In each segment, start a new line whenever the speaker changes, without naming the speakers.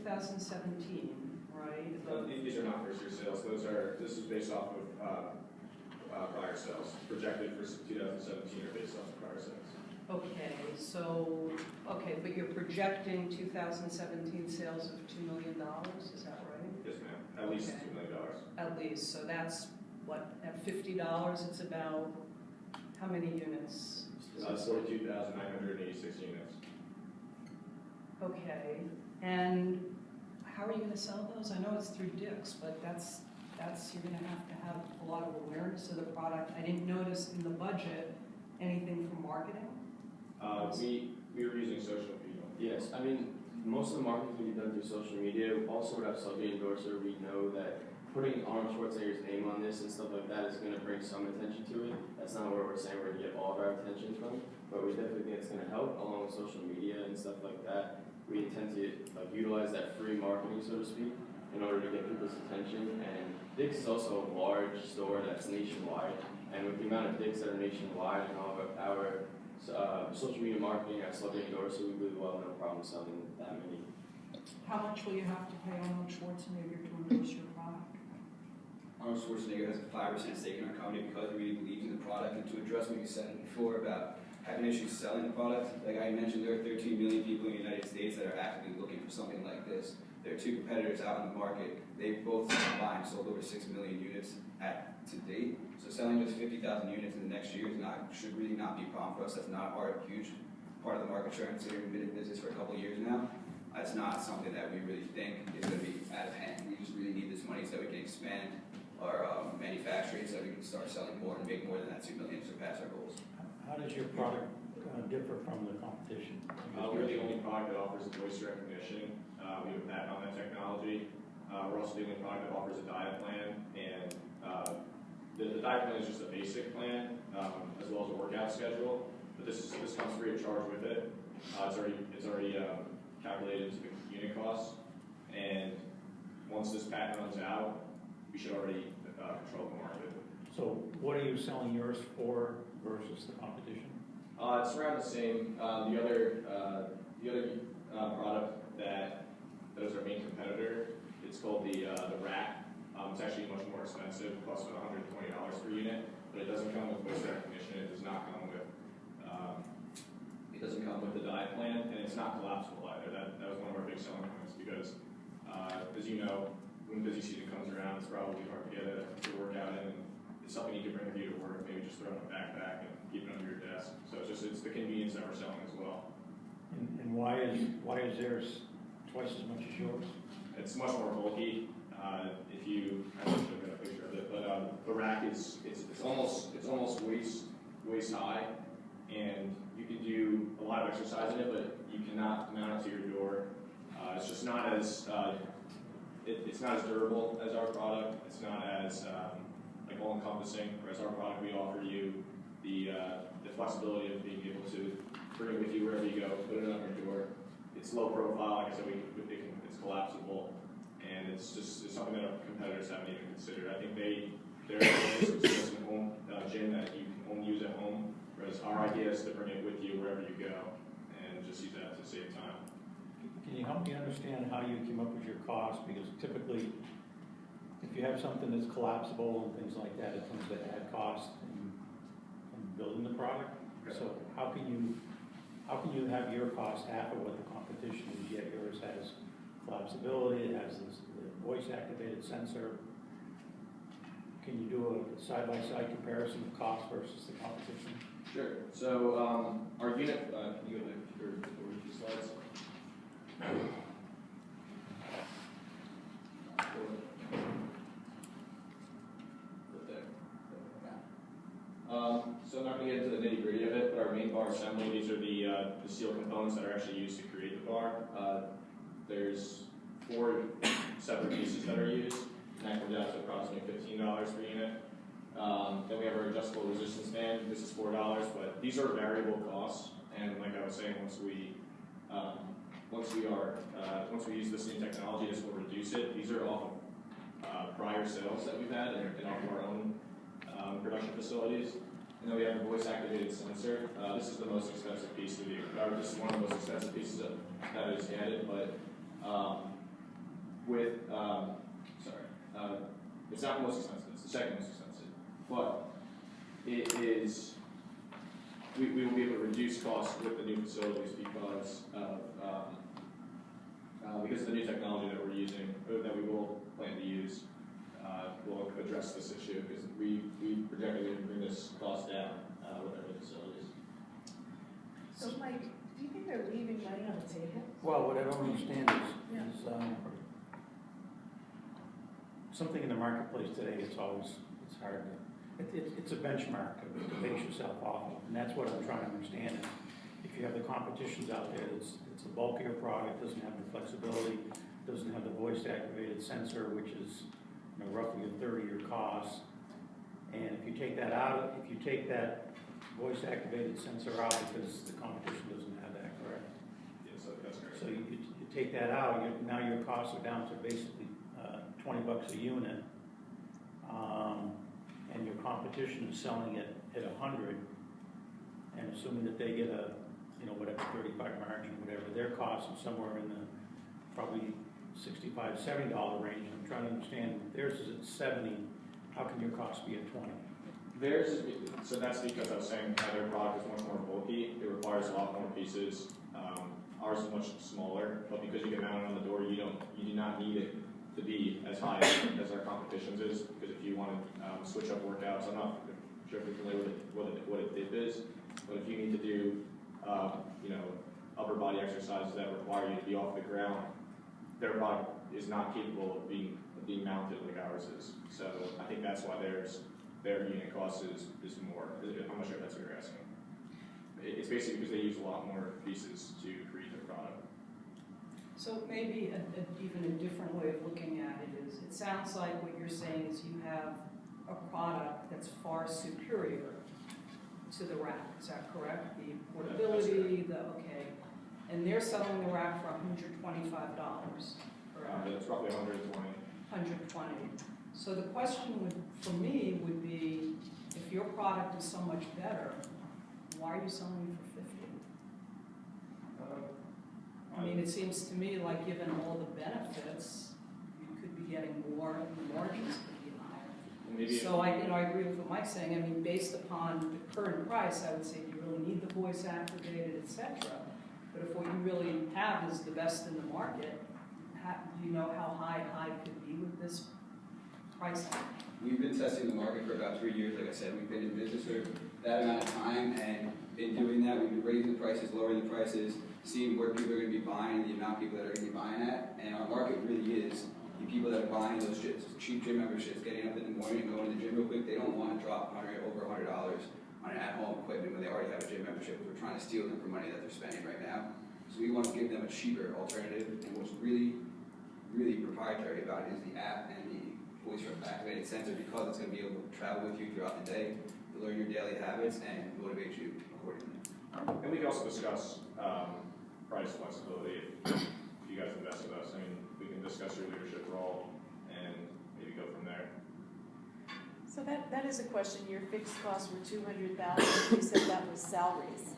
2017, right?
These are not first year sales. This is based off of prior sales. Projected for 2017 are based off of prior sales.
Okay, but you're projecting 2017 sales of $2 million, is that right?
Yes, ma'am. At least $2 million.
At least. So that's what, at $50, it's about how many units?
42,986 units.
Okay, and how are you going to sell those? I know it's through Dick's, but that's you're going to have a lot of awareness of the product. I didn't notice in the budget anything for marketing.
We were using social media.
Yes, I mean, most of the marketing can be done through social media. Also, with our celebrity endorser, we know that putting Arnold Schwarzenegger's name on this and stuff like that is going to bring some attention to it. That's not where we're saying we're going to get all of our attention from, but we definitely think it's going to help along with social media and stuff like that. We intend to utilize that free marketing, so to speak, in order to get people's attention. And Dick's is also a large store that's nationwide, and with the amount of Dick's that are nationwide and all of our social media marketing, our celebrity endorser, we really well no problem selling that many.
How much will you have to pay Arnold Schwarzenegger to endorse your product?
Arnold Schwarzenegger has a 5% stake in our company because we really believe in the product. And to address what you said before about having issues selling the product, like I mentioned, there are 13 million people in the United States that are actively looking for something like this. There are two competitors out in the market. They've both combined sold over 6 million units to date. So selling just 50,000 units in the next year should really not be a problem for us. That's not a huge part of the market share, considering we've been in business for a couple of years now. It's not something that we really think is going to be out of hand. We just really need this money so we can expand our manufacturing so we can start selling more and make more than that 2 million to surpass our goals.
How does your product differ from the competition?
We're the only product that offers voice recognition. We have a patent on that technology. We're also the only product that offers a diet plan, and the diet plan is just a basic plan, as well as a workout schedule. But this comes free of charge with it. It's already calculated into the unit costs, and once this patent runs out, we should already control the market.
So, what are you selling yours for versus the competition?
It's around the same. The other product that is our main competitor, it's called the Rack. It's actually much more expensive, costs about $120 per unit, but it doesn't come with voice recognition. It does not come with the diet plan, and it's not collapsible either. That was one of our big selling points because, as you know, when busy season comes around, it's probably hard to get to work out in. And it's something you can bring with you to work, maybe just throw it in a backpack and keep it under your desk. So it's the convenience that we're selling as well.
And why is theirs twice as much as yours?
It's much more bulky. I don't know if I've got a picture of it, but the Rack it's almost waist high, and you can do a lot of exercise in it, but you cannot mount it to your door. It's just not as it's not as durable as our product. It's not as all-encompassing. Whereas our product, we offer you the flexibility of being able to bring it with you wherever you go, put it on your door. It's low profile, like I said, it's collapsible, and it's something that our competitors haven't even considered. I think they're just a home gym that you can only use at home, whereas our idea is to bring it with you wherever you go and just use that to save time.
Can you help me understand how you came up with your cost? Because typically, if you have something that's collapsible and things like that, it comes to add cost in building the product. Okay. So how can you have your cost half of what the competition is, yet yours has collapsibility, it has this voice-activated sensor? Can you do a side-by-side comparison of cost versus the competition?
Sure. So our unit, can you go to your two slides? So I'm not going to get into the nitty-gritty of it, but our main bar assembly, these are the steel components that are actually used to create the bar. There's 4 separate pieces that are used, and that comes out to approximately $15 per unit. Then we have our adjustable resistance band. This is $4, but these are variable costs. And like I was saying, once we use this new technology, this will reduce it. These are off of prior sales that we've had and off of our own production facilities. And then we have a voice-activated sensor. This is the most expensive piece this is one of the most expensive pieces that is added, but with, it's not the most expensive, it's the second most expensive, but it is, we will be able to reduce costs with the new facilities because of the new technology that we're using, or that we will plan to use, will address this issue, because we projected we can bring this cost down with our new facilities.
So Mike, do you think they're leaving money on the table?
Well, what I don't understand is something in the marketplace today, it's hard to, it's a benchmark to base yourself off of, and that's what I'm trying to understand. If you have the competitions out there, it's a bulkier product, doesn't have the flexibility, doesn't have the voice-activated sensor, which is roughly a third of your cost. And if you take that out, if you take that voice-activated sensor out, because the competition doesn't have that, correct?
Yeah, so that's correct.
So you take that out, now your costs are down to basically $20 a unit, and your competition is selling it at 100, and assuming that they get a, whatever 35 margin, whatever, their cost is somewhere in the probably $65, $70 range. I'm trying to understand, theirs is at 70, how can your cost be at 20?
Theirs, so that's because I was saying their product is much more bulky. It requires a lot more pieces. Ours is much smaller, but because you can mount it on the door, you do not need it to be as high as our competition's is. Because if you want to switch up workouts, I'm not sure if you're familiar with what a dip is, but if you need to do upper body exercises that require you to be off the ground, their product is not capable of being mounted like ours is. So I think that's why their unit cost is more. I'm not sure if that's what you're asking. It's basically because they use a lot more pieces to create their product.
So maybe even a different way of looking at it is, it sounds like what you're saying is you have a product that's far superior to the rack. Is that correct? The portability, okay. And they're selling the rack for $125, correct?
It's roughly 120.
120. So the question for me would be, if your product is so much better, why are you selling it for 50? I mean, it seems to me like given all the benefits, you could be getting more, and the margins could be higher.
Maybe
So I agree with what Mike's saying. I mean, based upon the current price, I would say you really need the voice activated, etc. But if what you really have is the best in the market, do you know how high could be with this price?
We've been testing the market for about 3 years. Like I said, we've been in business for that amount of time, and in doing that, we've been raising the prices, lowering the prices, seeing where people are going to be buying, the amount of people that are going to be buying at. And our market really is the people that are buying those cheap gym memberships, getting up in the morning and going to the gym real quick. They don't want to drop over $100 on an at-home equipment when they already have a gym membership. We're trying to steal them for money that they're spending right now. So we want to give them a cheaper alternative. And what's really, really proprietary about it is the app and the voice-activated sensor, because it's going to be able to travel with you throughout the day, to learn your daily habits, and motivate you accordingly.
And we can also discuss price flexibility if you guys invest with us. I mean, we can discuss your leadership role and maybe go from there.
So that is a question. Your fixed costs were $200,000. You said that was salaries.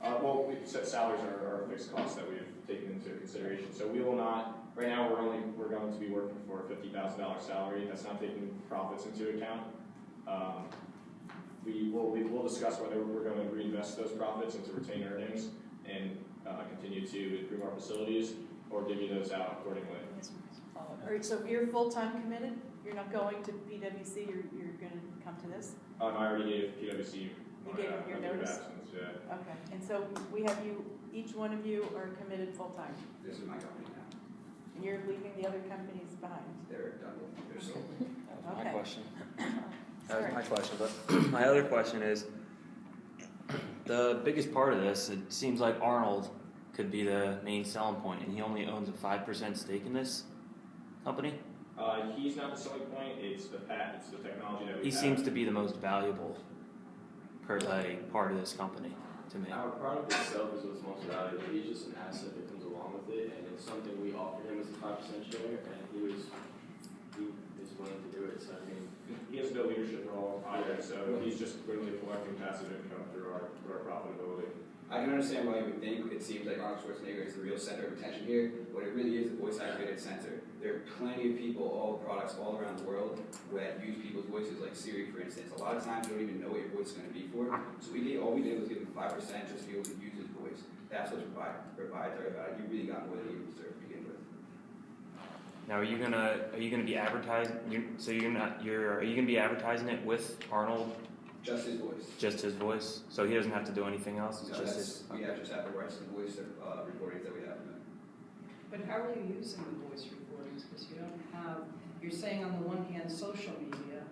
Well, we said salaries are fixed costs that we've taken into consideration. So we will not. Right now, we're going to be working for a $50,000 salary. That's not taking profits into account. We will discuss whether we're going to reinvest those profits into retained earnings and continue to improve our facilities, or divvy those out accordingly.
All right. So if you're full-time committed, you're not going to PwC. You're going to come to this.
I already gave PwC.
You gave them your
leave of
notice?
absence, yeah.
Okay. And so we have you. Each one of you are committed full-time,
This is my company now.
and you're leaving the other companies behind.
They're done with their sold.
That was
Okay.
my question. That
Sorry.
was my question. But my other question is, the biggest part of this, it seems like Arnold could be the main selling point, and he only owns a 5% stake in this company.
He's not the selling point. It's the patent. It's the technology that we
He
have.
seems to be the most valuable part of this company to me.
Our product itself is what's most valuable. He's just an asset that comes along with it, and it's something we offered him as a 5% share, and he is willing to do it. So I mean,
He has no leadership role either, so he's just literally collecting passive income through our profitability.
I can understand why you would think it seems like Arnold Schwarzenegger is the real center of attention here. What it really is a voice-activated sensor. There are plenty of people, all products all around the world that use people's voices, like Siri, for instance. A lot of times you don't even know what your voice is going to be for. So all we did was give him 5% just to be able to use his voice. That's what's proprietary about it. You really got more than you deserve to begin with.
Now, are you gonna be advertising? Are you gonna be advertising it with Arnold?
Just his voice.
Just his voice, so he doesn't have to do anything else. It's
No,
just
that's,
his.
we have just have the rights to the voice recordings that we have.
But how are you using the voice recordings? Because you don't have, you're saying on the one hand, social media,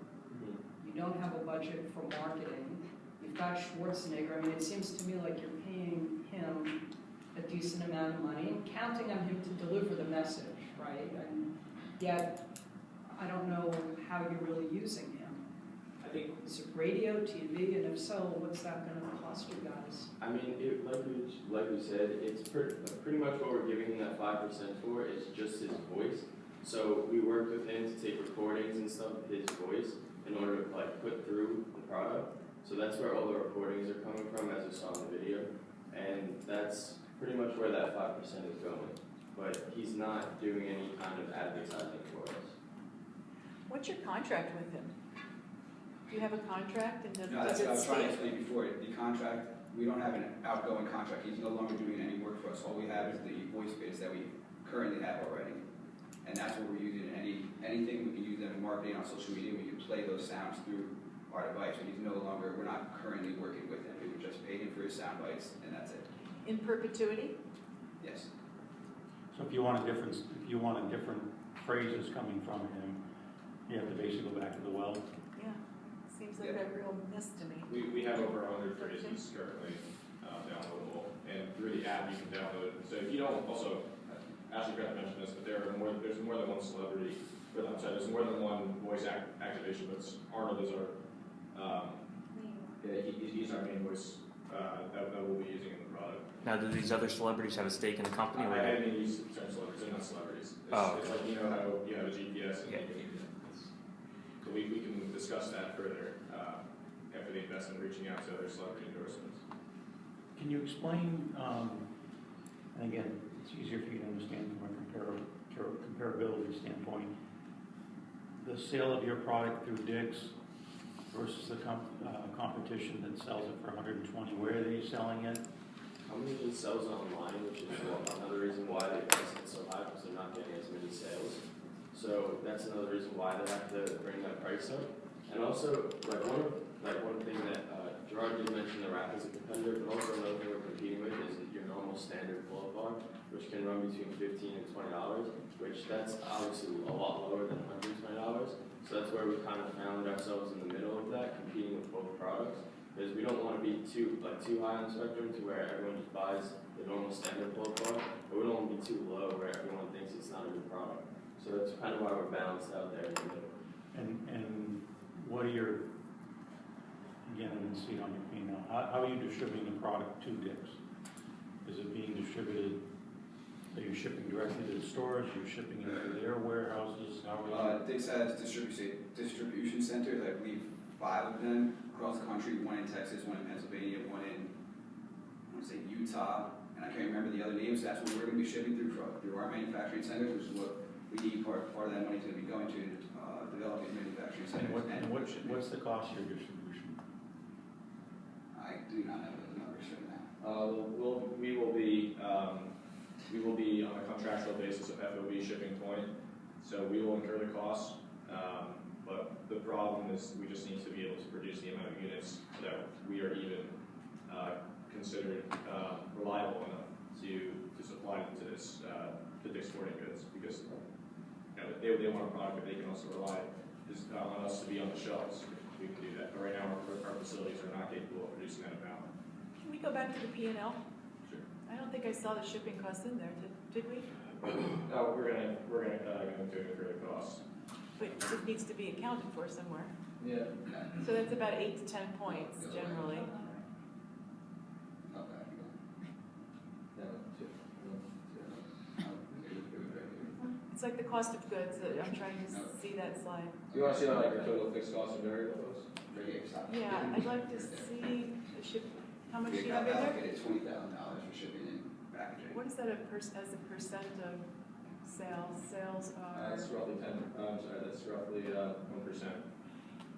you don't have a budget for marketing. You've got Schwarzenegger. I mean, it seems to me like you're paying him a decent amount of money and counting on him to deliver the message, right? And yet, I don't know how you're really using him.
I think,
Is it radio, TV, and if so, what's that going to cost you guys?
I mean, like we said, it's pretty much what we're giving him that 5% for is just his voice. So we worked with him to take recordings and stuff of his voice in order to like put through the product. So that's where all the recordings are coming from, as you saw in the video, and that's pretty much where that 5% is going. But he's not doing any kind of advertising for us.
What's your contract with him? Do you have a contract and
No, that's
does
what I
it
was trying to
state?
explain before. The contract, we don't have an outgoing contract. He's no longer doing any work for us. All we have is the voice bits that we currently have already. And that's what we're using in anything. We can use them in marketing on social media. We can play those sounds through our device. And we're not currently working with him. We would just pay him for his sound bites, and that's it.
In perpetuity?
Yes.
So if you want different phrases coming from him, you have to basically go back to the well.
Yeah, seems like a real miss to me.
We have over 100 phrases currently downloadable, and through the app you can download it. So if you don't, also, Ashley forgot to mention this, but there's more than one celebrity, or I'm sorry, there's more than one voice activation, but Arnold is our, he's our main voice that we'll be using in the product.
Now, do these other celebrities have a stake in the company?
I
Or
didn't mean use certain celebrities, they're not celebrities. It's like, you know how you have a GPS and so we can discuss that further after the investment, reaching out to other celebrity endorsements.
Can you explain, and again, it's easier for you to understand from a comparability standpoint, the sale of your product through Dick's versus the competition that sells it for $120. Where are they selling it?
Company just sells it online, which is another reason why they price it so high, because they're not getting as many sales. So that's another reason why they have to bring that price up. And also, one thing that Gerard did mention, the rack is a competitor, but also another thing we're competing with is your normal standard pull-up bar, which can run between $15 and $20, which that's obviously a lot lower than $120. So that's where we kind of found ourselves in the middle of that, competing with both products, because we don't want to be too high on the spectrum to where everyone just buys the normal standard pull-up bar, but we don't want to be too low where everyone thinks it's not a good product. So that's kind of why we're balanced out there in the middle.
And what are your, again, I didn't see it on your P&L, how are you distributing the product to Dick's? Is it being distributed, are you shipping directly to the stores, you're shipping it to their warehouses, how are you?
Dick's has distribution centers, I believe 5 of them across the country, one in Texas, one in Pennsylvania, one in, I want to say Utah, and I can't remember the other names. That's what we're going to be shipping through our manufacturing centers, which is what we need. Part of that money is going to be going to develop these manufacturing centers.
What's the cost of your distribution?
I do not have those numbers right now.
We will be on a contractual basis of FOB shipping point, so we will incur the costs. But the problem is we just need to be able to produce the amount of units that we are even considered reliable enough to supply them to this to Dick's Sporting Goods, because they want a product that they can also rely on us to be on the shelves. We can do that, but right now our facilities are not capable of producing that amount.
Can we go back to the P&L?
Sure.
I don't think I saw the shipping costs in there, did we?
No, we're gonna incur the costs.
But it needs to be accounted for somewhere.
Yeah.
So that's about 8 to 10 points generally. It's like the cost of goods. I'm trying to see that slide.
Do you want to see like your total fixed costs and variable costs?
Yeah, I'd like to see the How much do
We
you have in there?
allocated $20,000 for shipping and packaging.
What is that as a percent of sales? Sales are,
That's roughly 10, that's roughly 1%.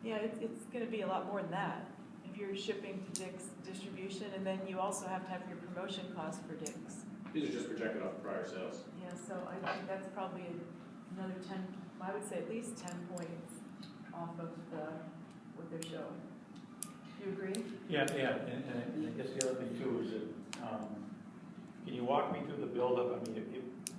yeah, it's gonna be a lot more than that. If you're shipping to Dick's distribution, and then you also have to have your promotion cost for Dick's.
These are just projected off prior sales.
Yeah, so I think that's probably another 10, I would say at least 10 points off of what they're showing. Do you agree?
Yeah, and I guess the other thing too is that, can you walk me through the buildup? I mean,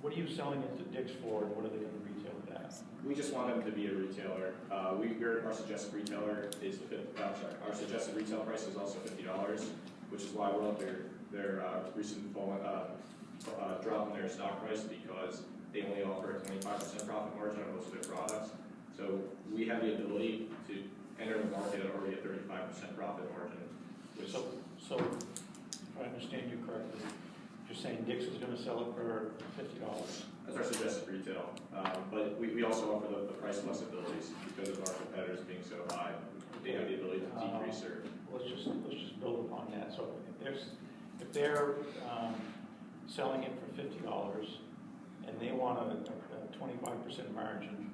what are you selling it to Dick's for, and what are they gonna retail it at?
We just want them to be a retailer. Our suggested retailer is our suggested retail price is also $50, which is why we're up their recent drop in their stock price, because they only offer a 25% profit margin on most of their products. So we have the ability to enter the market at already a 35% profit margin. Which
So if I understand you correctly, you're saying Dick's is gonna sell it for $50?
that's our suggested retail. But we also offer the price flexibilities because of our competitors being so high. They have the ability to decrease their.
Let's just build upon that. So if they're selling it for $50 and they want a 25% margin,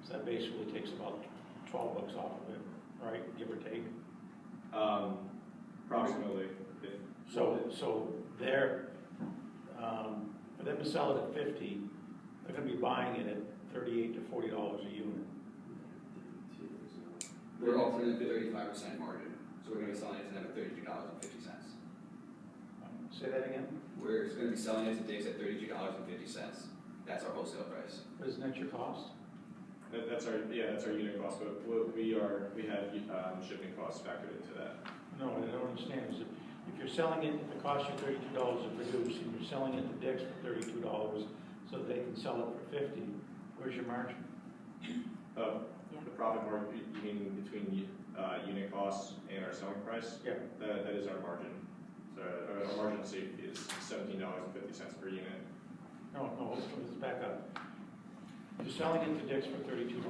so that basically takes about $12 off of it, right? Give or take.
Approximately.
So they're for them to sell it at 50, they're going to be buying it at $38 to $40 a unit.
We're offering a 35% margin, so we're gonna be selling it to them at $32.50.
Say that again.
We're gonna be selling it to Dick's at $32.50. That's our wholesale price.
But isn't that your cost?
That's our unit cost, but we have shipping costs factored into that.
No, I don't understand. Is if you're selling it, if it costs you $32 to produce, and you're selling it to Dick's for $32, so that they can sell it for $50, where's your margin?
The profit margin, you mean between unit costs and our selling price?
Yeah.
That is our margin. So our margin of safety is $17.50 per unit.
No, let's back up. You're selling it to Dick's for $32,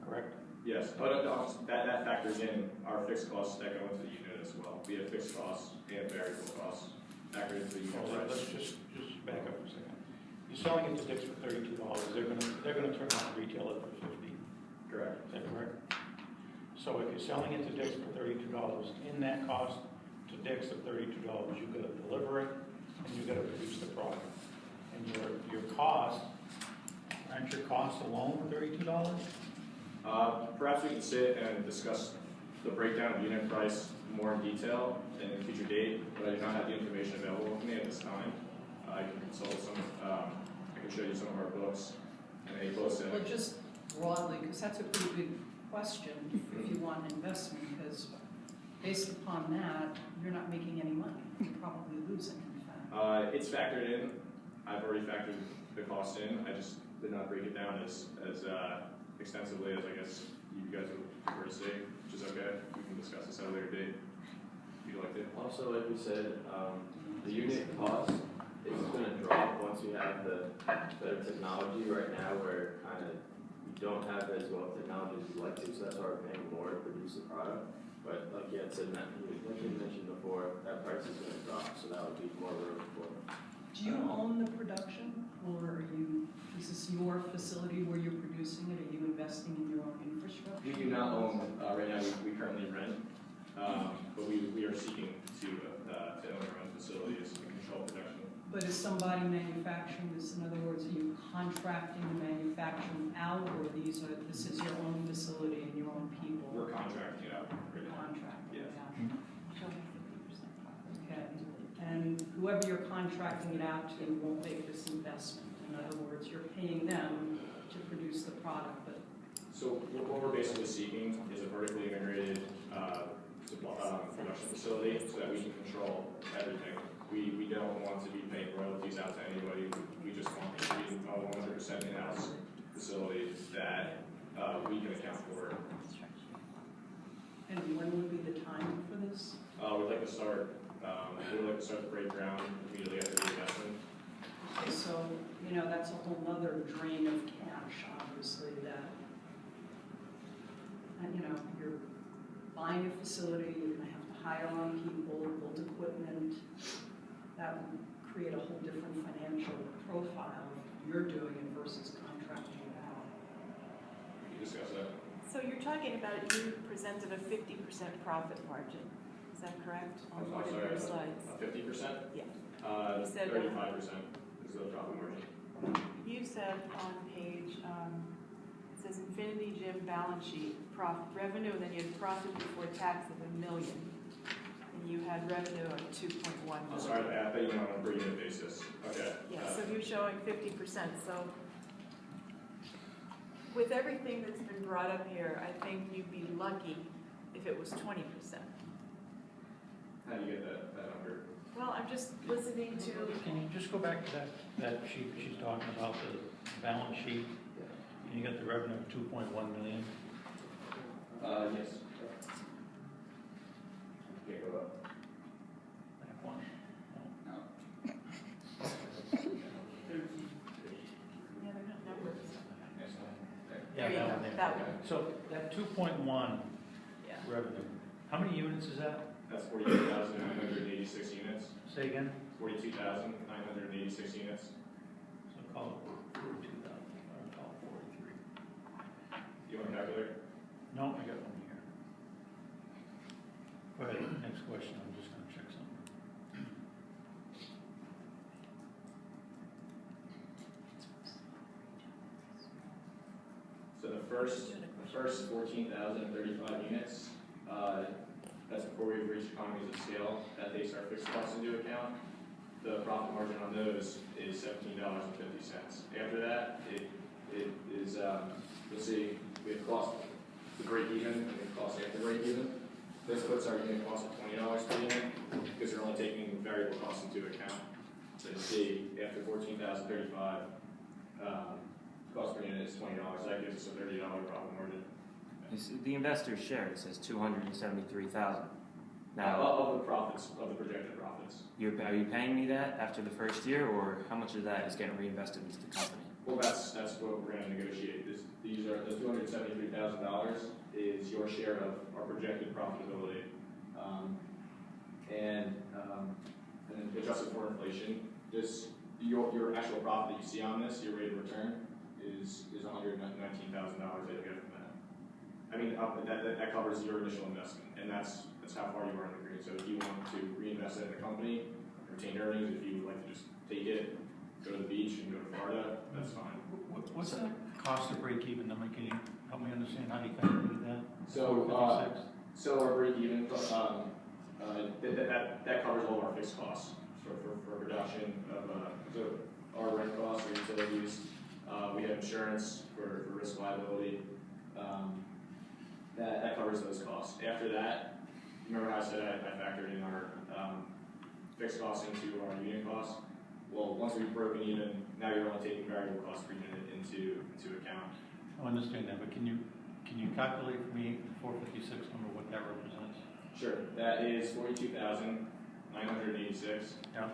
correct?
Yes, but that factors in our fixed costs that go into the unit as well. We have fixed costs and variable costs factored into the unit
Well, let's
price.
just back up for a second. You're selling it to Dick's for $32. They're gonna turn around and retail it for $50.
Correct.
Is that correct? So if you're selling it to Dick's for $32, in that cost to Dick's of $32, you've got to deliver it and you've got to produce the product. And your cost, aren't your costs alone $32?
Perhaps we can sit and discuss the breakdown of unit price more in detail in a future date, but I do not have the information available to me at this time. I can consult I can show you some of our books and a close
Well, just broadly, because that's a pretty big question if you want an investment, because based upon that, you're not making any money. You're probably losing, in fact.
It's factored in. I've already factored the cost in. I just did not break it down as extensively as I guess you guys would prefer to see, which is okay. We can discuss this at a later date if you'd like to.
Also, like we said, the unit cost is going to drop once we have the better technology. Right now, where kind of we don't have as well technology as we'd like to, so that's why we're paying more to produce the product. But like you had said, like you mentioned before, that price is going to drop, so that would be more room for.
Do you own the production, or is this your facility where you're producing it? Are you investing in your own infrastructure?
We do not own, right now we currently rent, but we are seeking to own our own facilities and control production.
But is somebody manufacturing this? In other words, are you contracting the manufacturing out, or this is your own facility and your own people?
We're contracting it out.
You're contracting it
Yes.
out. Okay. And whoever you're contracting it out to won't make this investment. In other words, you're paying them to produce the product, but
So what we're basically seeking is a vertically integrated production facility so that we can control everything. We don't want to be paying royalties out to anybody. We just want to be a 100% in-house facility that we can account for.
and when would be the time for this?
We'd like to start. We'd like to start the break ground immediately after the investment.
Okay, so, that's a whole other drain of cash, obviously, that, you're buying a facility, you're gonna have to hire on people, build equipment, that would create a whole different financial profile if you're doing it versus contracting it out.
We can discuss that.
So you're talking about, you presented a 50% profit margin, is that correct? On
I'm
one of
sorry,
your slides.
50%?
Yeah. You
35%
said-
is the profit margin.
You said on page, it says Infinity Gym balance sheet, revenue, then you had profit before tax of $1 million. And you had revenue of 2.1 million.
I'm sorry, I thought you went on a per unit basis. Okay.
Yeah, so you're showing 50%, so with everything that's been brought up here, I think you'd be lucky if it was 20%.
How do you get that number?
Well, I'm just listening to,
Can you just go back to that sheet she's talking about, the balance sheet? And you got the revenue of 2.1 million.
Yes. Can't go up.
That one.
No.
yeah, they're not numbers.
Next one.
Yeah,
There you
that
go,
one there.
that one,
So that 2.1
yeah.
revenue, how many units is that?
That's 42,986 units.
Say again?
42,986 units.
So call it 42,000, or call it 43.
You want to calculate?
No, I got one here. Go ahead, next question, I'm just gonna check something.
So the first 14,035 units, that's before we've reached economies of scale. That takes our fixed costs into account. The profit margin on those is $17.50. After that, it is, you'll see, we have cost to break even, and we have cost after break even. This puts our unit cost at $20 per unit, because they're only taking variable costs into account. So you see, after 14,035, cost per unit is $20. That gives us a $30 profit margin.
The investor's share, it says 273,000. Now,
Of the profits, of the projected profits.
are you paying me that after the first year, or how much of that is getting reinvested into the company?
Well, that's what we're going to negotiate. These are the $273,000 is your share of our projected profitability, and then adjusted for inflation. Your actual profit that you see on this, your rate of return, is $119,000 that you get from that. I mean, that covers your initial investment, and that's how far you are in the green. So if you want to reinvest it in the company, retain earnings, if you would like to just take it, go to the beach and go to Florida, that's fine.
What's the cost to break even, can you help me understand how you calculated that?
So,
456?
So our break even, that covers all of our fixed costs for production of, so our rent costs, our utilities, we have insurance for risk liability, that covers those costs. After that, remember how I said I factored in our fixed costs into our unit costs? Well, once we've broken even, now you're only taking variable cost per unit into account.
I understand that, but can you calculate for me the 456 number, what that represents?
Sure, that is 42,986
Yeah.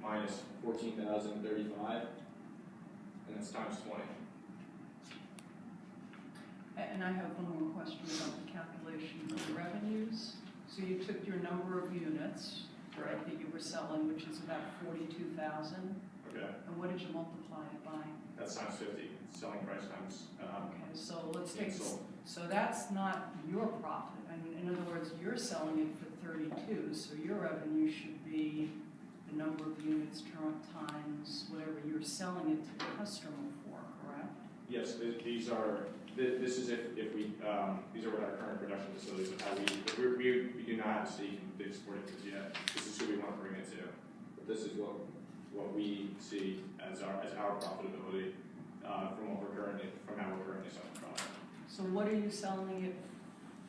minus 14,035, and that's times 20.
And I have one more question about the calculation of the revenues. So you took your number of units, right, that you were selling, which is about 42,000,
Okay,
and what did you multiply it by?
that's times 50, selling price times.
Okay, so let's take,
Sold.
so that's not your profit. I mean, in other words, you're selling it for 32, so your revenue should be the number of units times whatever you're selling it to the customer for, correct?
Yes, these are, this is if we, these are what our current production facilities of how we do not have a stake in big sporting goods yet. This is who we want to bring it to. But this is what we see as our profitability from how we're currently selling the product.
So what are you selling it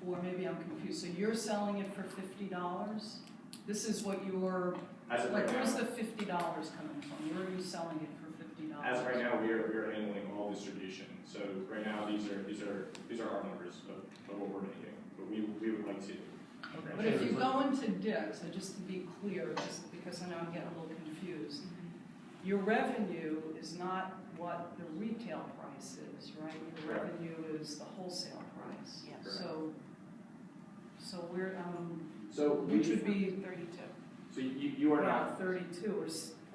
for? Maybe I'm confused. So you're selling it for $50? This is what you're,
As of
like,
right
where's
now,
the $50 coming from? Where are you selling it for $50?
as of right now, we are handling all distribution. So right now, these are our numbers of what we're making. But we would like to.
But if you go into Dick's, so just to be clear, just because I know I'm getting a little confused, your revenue is not what the retail price is, right? Your
Correct.
revenue is the wholesale price.
Yes.
So we're,
So
Which would be,
32.
So you are not,
32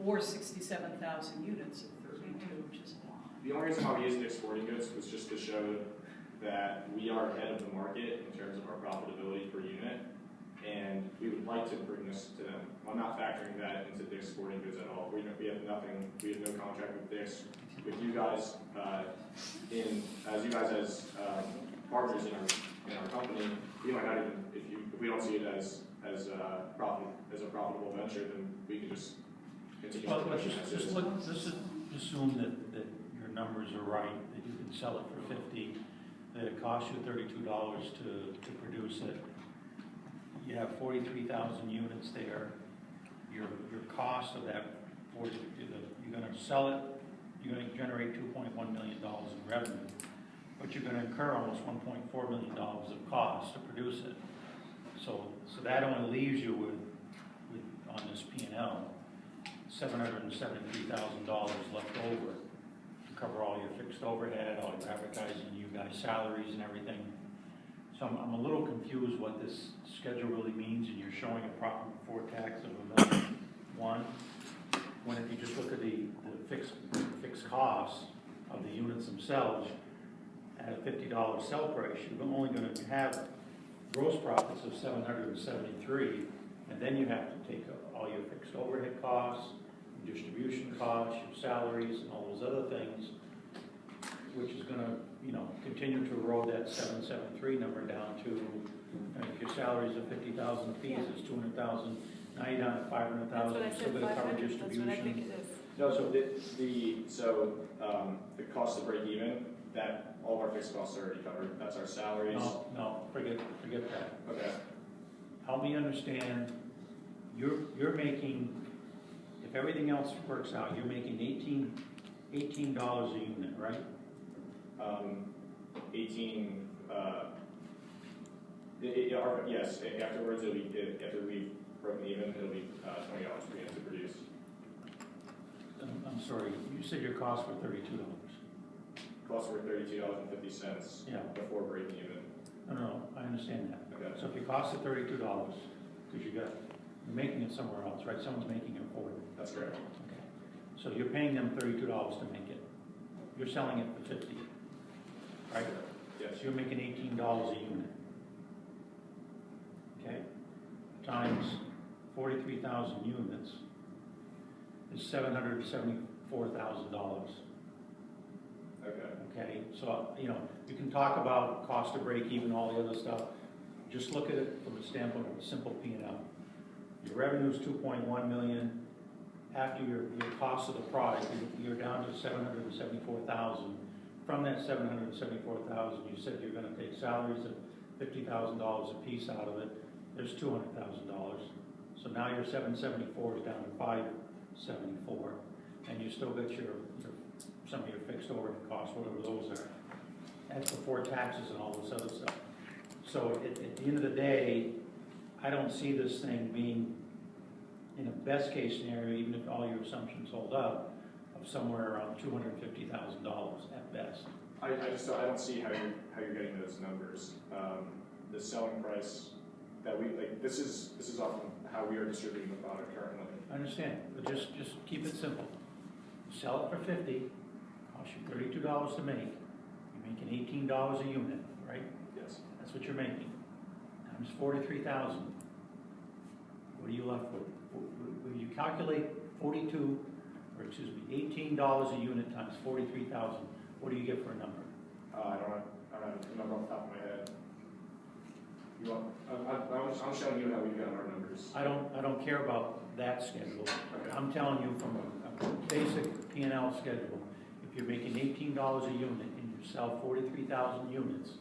or 67,000 units of 32, which is a lot.
the only reason why we used Dick's Sporting Goods was just to show that we are ahead of the market in terms of our profitability per unit, and we would like to bring this to them. I'm not factoring that into Dick's Sporting Goods at all. We have nothing, we have no contract with Dick's. With you guys, as partners in our company, we might not even, if we don't see it as a profitable venture, then we can just continue.
Well,
to
let's
push it as is.
let's assume that your numbers are right, that you can sell it for 50, that it costs you $32 to produce it. You have 43,000 units there. Your cost of that 40, you're going to sell it, you're going to generate $2.1 million in revenue, but you're going to incur almost $1.4 million of cost to produce it. So that only leaves you with on this P&L, $773,000 left over to cover all your fixed overhead, all your advertising, you guys' salaries and everything. So I'm a little confused what this schedule really means, and you're showing a profit before tax of $1.1 million, when if you just look at the fixed costs of the units themselves at a $50 sell price, you're only going to have gross profits of $773, and then you have to take all your fixed overhead costs, distribution costs, your salaries, and all those other things, which is going to, continue to erode that 773 number down to, if your salaries are 50,000 apiece, it's 200,000. Now you're down to 500,000.
That's what I
Still
said,
going to cover
500, that's what I think
distribution.
it is.
No, the cost to break even, that all of our fixed costs are already covered. That's our salaries.
No, forget that.
Okay.
Help me understand. You're making, if everything else works out, you're making $18 a unit, right?
18. Yes. Afterwards, after we've broken even, it'll be $20 per unit to produce.
I'm sorry. You said your costs were $32.
Costs were $32.50.
Yeah.
Before breaking even.
No, I understand that.
Okay.
So if your cost is $32, because you're making it somewhere else, right? Someone's making it for you.
That's correct.
Okay. So you're paying them $32 to make it. You're selling it for $50, right?
Yes.
So you're making $18 a unit. Okay? Times 43,000 units is $774,000.
Okay.
Okay, so, you can talk about cost to break even, all the other stuff. Just look at it from the standpoint of a simple P&L. Your revenue is $2.1 million. After your cost of the product, you're down to $774,000. From that $774,000, you said you're going to take salaries of $50,000 a piece out of it. There's $200,000. So now your 774 is down to 574, and you still got some of your fixed overhead costs, whatever those are. That's before taxes and all this other stuff. So at the end of the day, I don't see this thing being, in a best case scenario, even if all your assumptions hold up, of somewhere around $250,000 at best.
I don't see how you're getting those numbers. The selling price that we like, this is often how we are distributing the product currently.
I understand, but just keep it simple. You sell it for $50, costs you $32 to make. You're making $18 a unit, right?
Yes.
That's what you're making. Times 43,000. What are you left with? When you calculate $18 a unit times 43,000, what do you get for a number?
I don't have a number off the top of my head. You want? I'm showing you how we've got our numbers.
I don't care about that schedule.
Okay.
I'm telling you from a basic P&L schedule. If you're making $18 a unit and you sell 43,000 units,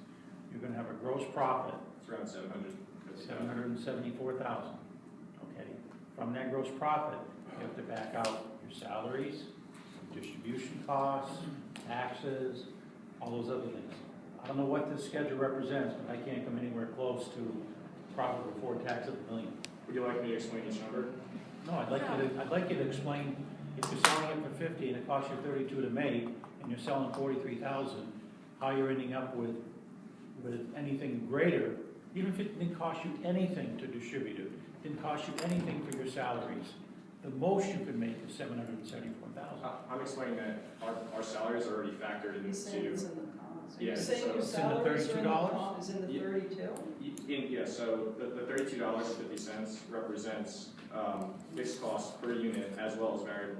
you're going to have a gross profit.
It's around
774,000. Okay. From that gross profit, you have to back out your salaries, distribution costs, taxes, all those other things. I don't know what this schedule represents, but I can't come anywhere close to profit before tax of $1 million.
Would you like me to explain each number?
No, I'd like you to explain, if you're selling it for 50 and it costs you 32 to make, and you're selling 43,000, how you're ending up with anything greater even if it didn't cost you anything to distribute it, didn't cost you anything for your salaries, the most you could make is $774,000.
I'm explaining that our salaries are already factored
He's saying it's
into,
in the cost. Are
Yeah,
you saying
so-
your
It's in the
salaries are in the
$32?
cost, is in the
Yeah.
32?
so the $32.50 represents fixed costs per unit as well as variable